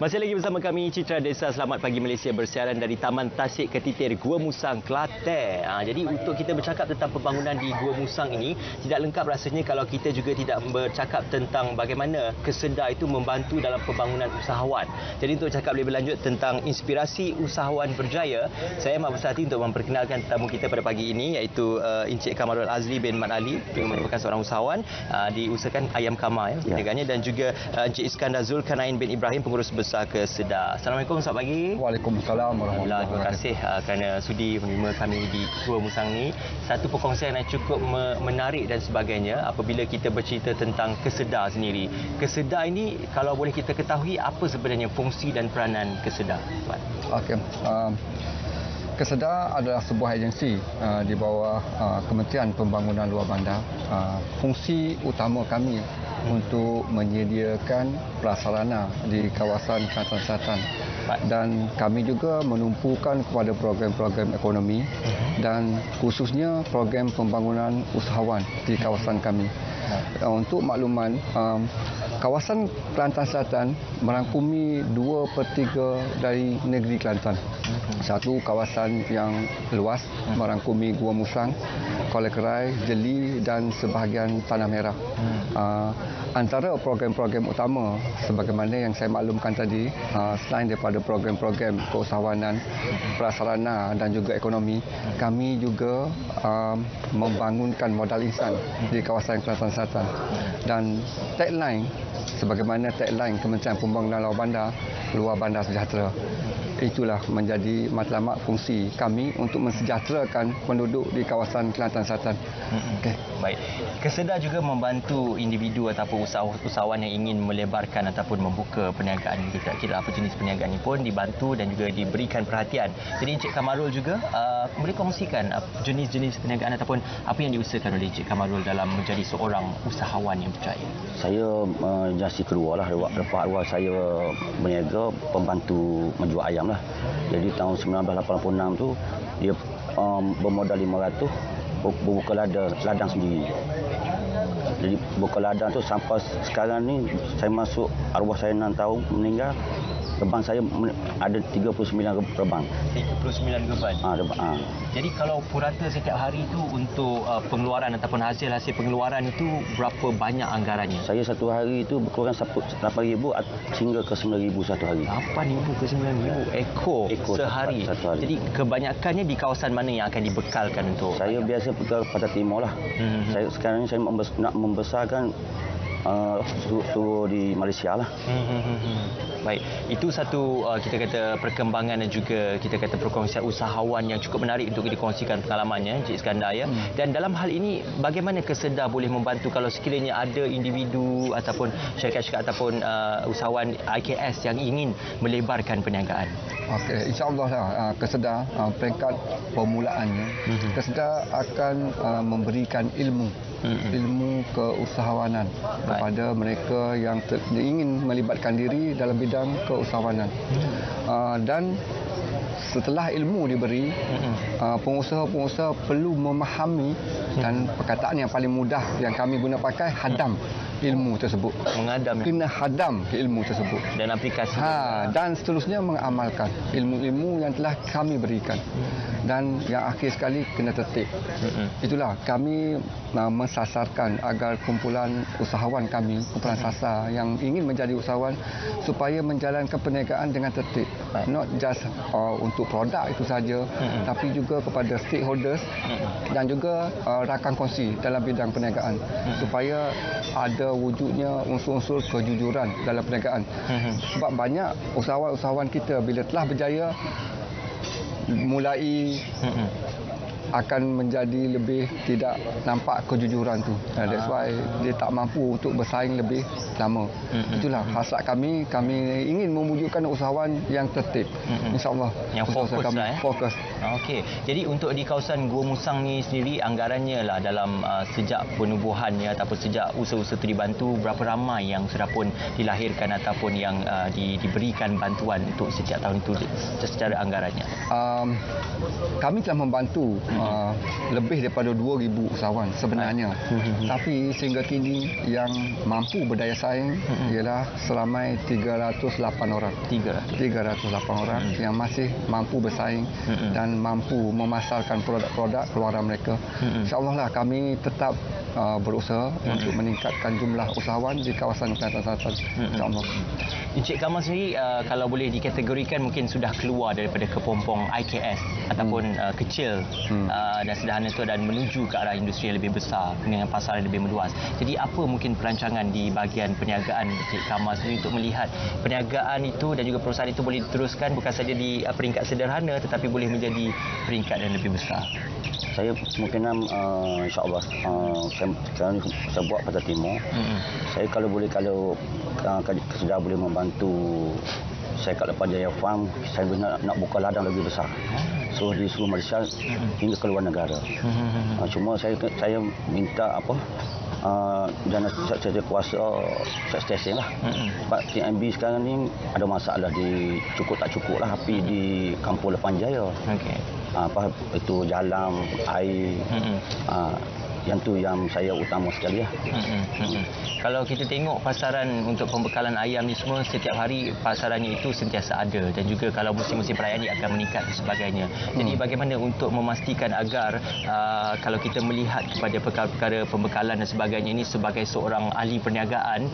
Masih lagi bersama kami Citra Desa Selamat Pagi Malaysia bersiaran dari Taman Tasik Ketitir, Gua Musang, Kelantan. Jadi untuk kita bercakap tentang pembangunan di Gua Musang ini tidak lengkap rasanya kalau kita juga tidak bercakap tentang bagaimana Kesedah itu membantu dalam pembangunan usahawan. Jadi untuk cakap lebih lanjut tentang inspirasi usahawan berjaya, saya amat berhati untuk memperkenalkan tetamu kita pada pagi ini iaitu Encik Kamarul Azli bin Mat Ali yang merupakan seorang usahawan diusahakan Ayam Kamar perniagaannya, dan juga Encik Iskandar Zulkarnain bin Ibrahim, pengurus besar Kesedah. Assalamualaikum, selamat pagi. Waalaikumsalam warahmatullahi Terima kasih kerana sudi menerima kami di Gua Musang ni. Satu perkongsian yang cukup menarik dan sebagainya apabila kita bercerita tentang Kesedah sendiri. Kesedah ini kalau boleh kita ketahui apa sebenarnya fungsi dan peranan Kesedah, Tuan? Okey. Kesedah adalah sebuah agensi di bawah Kementerian Pembangunan Luar Bandar. Fungsi utama kami untuk menyediakan prasarana di kawasan Kelantan Selatan, dan kami juga menumpukan kepada program-program ekonomi dan khususnya program pembangunan usahawan di kawasan kami. Untuk makluman, kawasan Kelantan Selatan merangkumi 2/3 dari negeri Kelantan. Satu kawasan yang luas merangkumi Gua Musang, Kuala Kerai, Jeli dan sebahagian Tanah Merah. Antara program-program utama sebagaimana yang saya maklumkan tadi, selain daripada program-program keusahawanan, prasarana dan juga ekonomi, kami juga membangunkan modal insan di kawasan Kelantan Selatan. Dan tagline sebagaimana tagline Kementerian Pembangunan Luar Bandar Sejahtera, itulah menjadi matlamat fungsi kami untuk mensejahterakan penduduk di kawasan Kelantan Selatan. Okay. Baik. Kesedah juga membantu individu ataupun usahawan yang ingin melebarkan ataupun membuka perniagaan. Kita kira apa jenis perniagaan ini pun dibantu dan juga diberikan perhatian. Jadi Encik Kamarul juga boleh kongsikan jenis-jenis perniagaan ataupun apa yang diusahakan oleh Encik Kamarul dalam menjadi seorang usahawan yang berjaya. Saya generasi kedua lah. Lepas awal saya berniaga pembantu menjual ayam lah. Jadi tahun 1986 tu dia bermodal 500 buka ladang sendiri. Jadi buka ladang tu sampai sekarang ni saya masuk, arwah saya 6 tahun meninggal, rebang saya ada 39 rebang. 39 rebang. Rebang. Jadi kalau purata setiap hari itu untuk pengeluaran ataupun hasil pengeluaran itu berapa banyak anggarannya? Saya satu hari itu berkurang 8,000 hingga ke 9,000 satu hari. 8,000 ke 9,000 ekor sehari. Satu hari. Jadi kebanyakannya di kawasan mana yang akan dibekalkan untuk? Saya biasa pergi pada timur lah. Saya sekarang ni saya nak membesarkan suruh di Malaysia lah. Baik, itu satu kita kata perkembangan dan juga kita kata perkongsian usahawan yang cukup menarik untuk dikongsikan pengalamannya, Encik Iskandar ya. Dan dalam hal ini bagaimana Kesedah boleh membantu kalau sekiranya ada individu ataupun syarikat-syarikat ataupun usahawan IKS yang ingin melebarkan perniagaan? Okey, insya-Allah lah Kesedah peringkat permulaannya, Kesedah akan memberikan ilmu keusahawanan kepada mereka yang ingin melibatkan diri dalam bidang keusahawanan. Dan setelah ilmu diberi, pengusaha-pengusaha perlu memahami, dan perkataan yang paling mudah yang kami guna pakai, hadam ilmu tersebut. Kena hadam ilmu tersebut dan aplikasi dan seterusnya mengamalkan ilmu-ilmu yang telah kami berikan. Dan yang akhir sekali kena tertib. Itulah kami mensasarkan agar kumpulan usahawan kami, kumpulan sasar yang ingin menjadi usahawan, supaya menjalankan perniagaan dengan tertib. Not just untuk produk itu saja, tapi juga kepada stakeholders dan juga rakan kongsi dalam bidang perniagaan, supaya ada wujudnya unsur-unsur kejujuran dalam perniagaan. Sebab banyak usahawan-usahawan kita bila telah berjaya mulai akan menjadi lebih tidak nampak kejujuran tu. That's why dia tak mampu untuk bersaing lebih lama. Itulah hasrat kami ingin mewujudkan usahawan yang tertib. InsyaAllah. Yang fokus kami, lah. Fokus. Okey. Jadi untuk di kawasan Gua Musang ni sendiri anggarannya lah dalam sejak penubuhannya ataupun sejak usaha-usaha itu dibantu, berapa ramai yang sudah pun dilahirkan ataupun yang diberikan bantuan untuk setiap tahun itu secara anggarannya? Kami telah membantu lebih daripada 2,000 usahawan sebenarnya. Tapi sehingga kini yang mampu berdaya saing ialah seramai 308 orang. 308 orang yang masih mampu bersaing dan mampu memasarkan produk-produk keluaran mereka. InsyaAllah lah kami tetap berusaha untuk meningkatkan jumlah usahawan di kawasan Kelantan Selatan. InsyaAllah. Encik Kamal sendiri kalau boleh dikategorikan mungkin sudah keluar daripada kepompong IKS ataupun kecil dan sederhana itu dan menuju ke arah industri yang lebih besar dengan pasar yang lebih meluas. Jadi apa mungkin perancangan di bahagian perniagaan Encik Kamal sendiri untuk melihat perniagaan itu dan juga perusahaan itu boleh diteruskan bukan saja di peringkat sederhana tetapi boleh menjadi peringkat yang lebih besar? Saya kemungkinan insyaAllah saya buat Pasar Timur. Saya kalau boleh sedar boleh membantu saya kat lepas Jaya Farm, saya nak buka ladang lebih besar. So di seluruh Malaysia hingga ke luar negara. Cuma saya minta dana saya kuasa stesen lah. Sebab TMB sekarang ni ada masalah di cukup tak cukup lah api di Kampung Lepan Jaya. Itu jalan, air. Yang tu yang saya utama sekali lah. Kalau kita tengok pasaran untuk pembekalan ayam ni semua setiap hari pasarannya itu sentiasa ada dan juga kalau musim-musim perayaan ini akan meningkat dan sebagainya. Jadi bagaimana untuk memastikan agar kalau kita melihat kepada perkara-perkara pembekalan dan sebagainya ini sebagai seorang ahli perniagaan,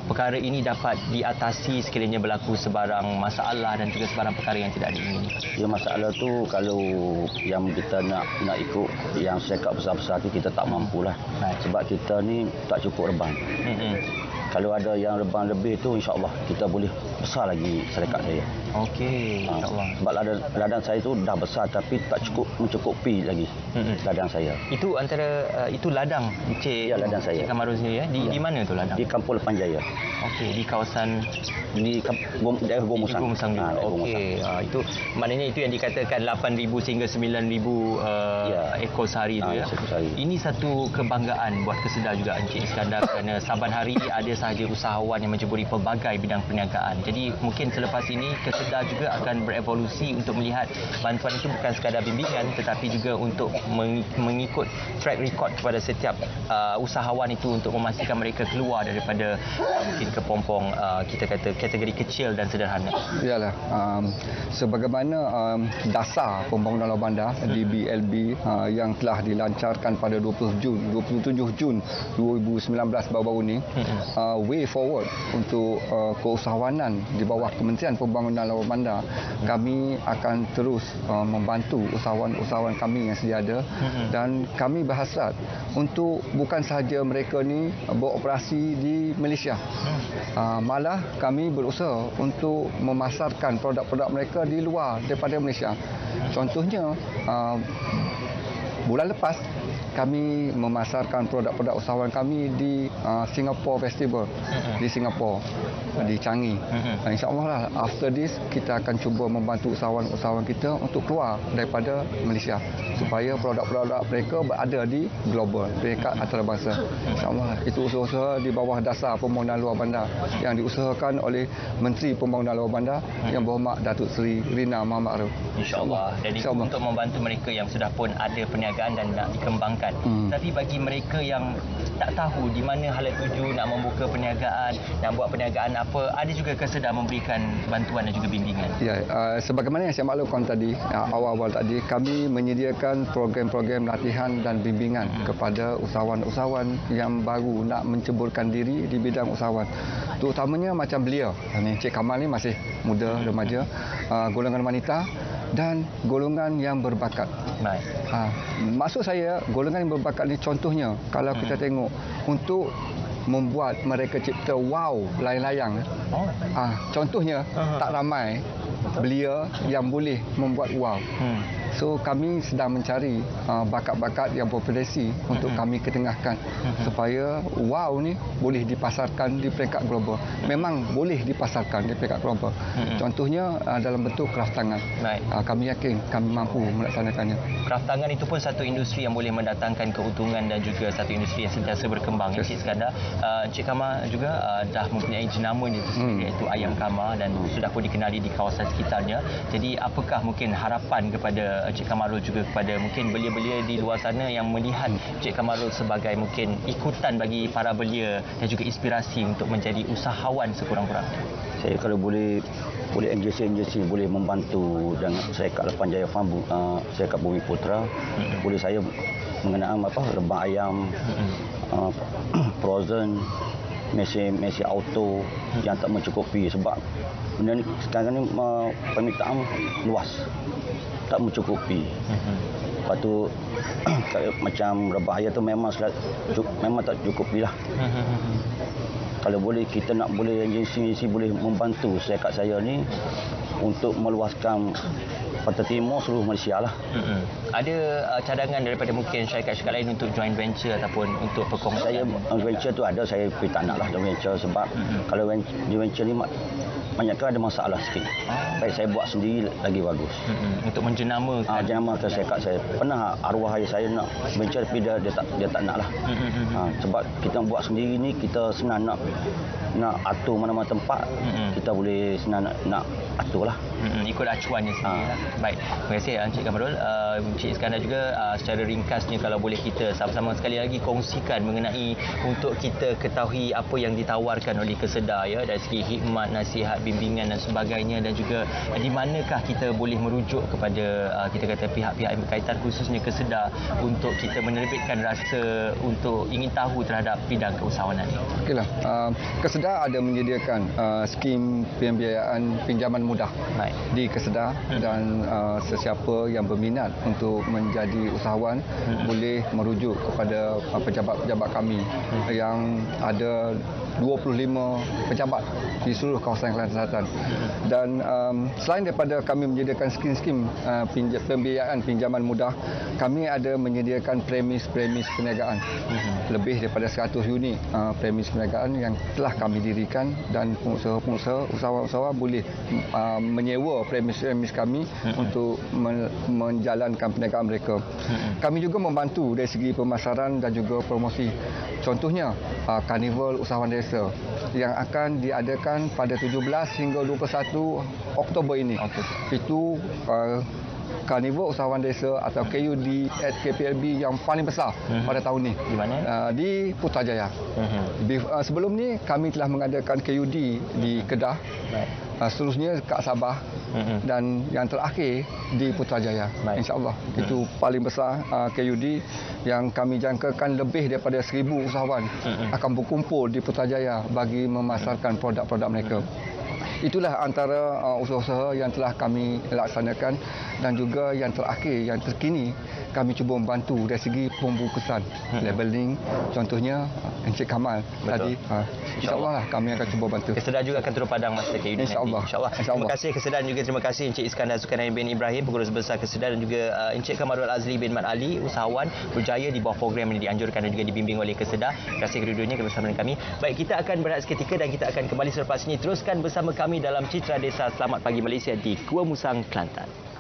perkara ini dapat diatasi sekiranya berlaku sebarang masalah dan juga sebarang perkara yang tidak diingini. Ya, masalah tu kalau yang kita nak ikut yang syarikat besar-besar tu kita tak mampulah. Sebab kita ni tak cukup rebang. Kalau ada yang rebang lebih tu insya-Allah kita boleh besar lagi syarikat saya. Okey, insya-Allah. Sebab ladang saya tu dah besar tapi tak cukup mencukupi lagi ladang saya. Itu antara itu ladang Encik. Ya, ladang saya. Encik Kamarul sendiri ya. Di mana tu ladang? Di Kampung Lepan Jaya. Okey, di kawasan daerah Gua Musang. Gua Musang juga. Okey, itu maknanya itu yang dikatakan 8,000 sehingga 9,000 ekor sehari tu ya. Ini satu kebanggaan buat Kesedar juga Encik Iskandar kerana saban hari ada sahaja usahawan yang menceburi pelbagai bidang perniagaan. Jadi mungkin selepas ini Kesedar juga akan berevolusi untuk melihat bantuan itu bukan sekadar bimbingan tetapi juga untuk mengikut track record kepada setiap usahawan itu untuk memastikan mereka keluar daripada mungkin kepompong kita kata kategori kecil dan sederhana. Iyalah, sebagaimana dasar pembangunan luar bandar DBLB yang telah dilancarkan pada 27 Jun 2019 baru-baru ini, way forward untuk keusahawanan di bawah Kementerian Pembangunan Luar Bandar, kami akan terus membantu usahawan-usahawan kami yang sedia ada dan kami berhasrat untuk bukan sahaja mereka ni beroperasi di Malaysia, malah kami berusaha untuk memasarkan produk-produk mereka di luar daripada Malaysia. Contohnya bulan lepas kami memasarkan produk-produk usahawan kami di Singapore Festival di Singapura, di Changi. InsyaAllah lah after this kita akan cuba membantu usahawan-usahawan kita untuk keluar daripada Malaysia supaya produk-produk mereka berada di global, peringkat antarabangsa. InsyaAllah itu usaha-usaha di bawah dasar pembangunan luar bandar yang diusahakan oleh Menteri Pembangunan Luar Bandar Yang Berhormat Datuk Seri Rina Muhammad Arif. InsyaAllah. Dan itu untuk membantu mereka yang sudah pun ada perniagaan dan nak dikembangkan. Tapi bagi mereka yang tak tahu di mana hala tuju nak membuka perniagaan, nak buat perniagaan apa, ada juga Kesedar memberikan bantuan dan juga bimbingan. Ya, sebagaimana yang saya maklumkan tadi, awal-awal tadi, kami menyediakan program-program latihan dan bimbingan kepada usahawan-usahawan yang baru nak menceburkan diri di bidang usahawan. Terutamanya macam beliau, Encik Kamal ni masih muda, remaja, golongan wanita dan golongan yang berbakat. Baik. Maksud saya, golongan yang berbakat ni contohnya, kalau kita tengok, untuk membuat mereka cipta wow layang-layang. Contohnya, tak ramai belia yang boleh membuat wow. So kami sedang mencari bakat-bakat yang berpotensi untuk kami ketengahkan supaya wow ni boleh dipasarkan di peringkat global. Memang boleh dipasarkan di peringkat global. Contohnya dalam bentuk kraft tangan. Kami yakin kami mampu melaksanakannya. Kraft tangan itu pun satu industri yang boleh mendatangkan keuntungan dan juga satu industri yang sentiasa berkembang. Encik Iskandar, Encik Kamal juga dah mempunyai jenama iaitu Ayam Kamal dan sudah pun dikenali di kawasan sekitarnya. Jadi apakah mungkin harapan kepada Encik Kamarul juga kepada mungkin belia-belia di luar sana yang melihat Encik Kamarul sebagai mungkin ikutan bagi para belia dan juga inspirasi untuk menjadi usahawan sekurang-kurangnya? Saya kalau boleh agensi boleh membantu dan saya kat Lepan Jaya Farm, saya kat Bumi Putra, boleh saya mengenai rebang ayam, frozen, mesin auto yang tak mencukupi sebab benda ni sekarang ni permintaan luas, tak mencukupi. Lepas tu macam rebang ayam tu memang tak cukupi lah. Kalau boleh kita nak boleh agensi boleh membantu saya ni untuk meluaskan Pantai Timur seluruh Malaysia lah. Ada cadangan daripada mungkin syarikat-syarikat lain untuk joint venture ataupun untuk perkongsian? Saya venture tu ada, saya tak nak lah joint venture sebab kalau joint venture ni banyak kan ada masalah sikit. Baik saya buat sendiri lagi bagus. Untuk menjenamakan. Jenamakan saya pernah arwah ayah saya nak venture tapi dia tak nak lah. Sebab kita buat sendiri ni kita senang nak atur mana-mana tempat, kita boleh senang nak atur lah. Ikut acuannya sendiri lah. Baik, terima kasih Encik Kamarul. Encik Iskandar juga secara ringkasnya kalau boleh kita sama-sama sekali lagi kongsikan mengenai untuk kita ketahui apa yang ditawarkan oleh Kesedar ya, dari segi khidmat, nasihat, bimbingan dan sebagainya, dan juga di manakah kita boleh merujuk kepada kita kata pihak-pihak yang berkaitan khususnya Kesedar untuk kita menerbitkan rasa untuk ingin tahu terhadap bidang keusahawanan ini. Okeylah, Kesedar ada menyediakan skim pembiayaan pinjaman mudah di Kesedar dan sesiapa yang berminat untuk menjadi usahawan boleh merujuk kepada pejabat-pejabat kami yang ada 25 pejabat di seluruh kawasan Kelantan Selatan. Dan selain daripada kami menyediakan skim-skim pembiayaan pinjaman mudah, kami ada menyediakan premis-premis perniagaan. Lebih daripada 100 unit premis perniagaan yang telah kami dirikan, dan pengusaha-pengusaha, usahawan-usahawan boleh menyewa premis-premis kami untuk menjalankan perniagaan mereka. Kami juga membantu dari segi pemasaran dan juga promosi. Contohnya, Karnival Usahawan Desa yang akan diadakan pada 17 hingga 21 Oktober ini. Itu Karnival Usahawan Desa atau KUD at KPLB yang paling besar pada tahun ini. Di mana? Di Putrajaya. Sebelum ni kami telah mengadakan KUD di Kedah. Seterusnya kat Sabah dan yang terakhir di Putrajaya. InsyaAllah itu paling besar KUD yang kami jangkakan lebih daripada 1,000 usahawan akan berkumpul di Putrajaya bagi memasarkan produk-produk mereka. Itulah antara usaha-usaha yang telah kami laksanakan, dan juga yang terakhir, yang terkini kami cuba membantu dari segi pembungkusan, labeling. Contohnya Encik Kamal tadi. InsyaAllah lah kami akan cuba bantu. Kesedar juga akan turun padang masa KUD InsyaAllah. nanti. Terima kasih Kesedar, dan juga terima kasih Encik Iskandar Zulkarnain bin Ibrahim, Pengurus Besar Kesedar, dan juga Encik Kamarul Azli bin Mat Ali, usahawan berjaya di bawah program yang dianjurkan dan juga dibimbing oleh Kesedar. Terima kasih kedua-duanya bersama dengan kami. Baik, kita akan berehat seketika dan kita akan kembali selepas ini. Teruskan bersama kami dalam Citra Desa Selamat Pagi Malaysia di Gua Musang, Kelantan.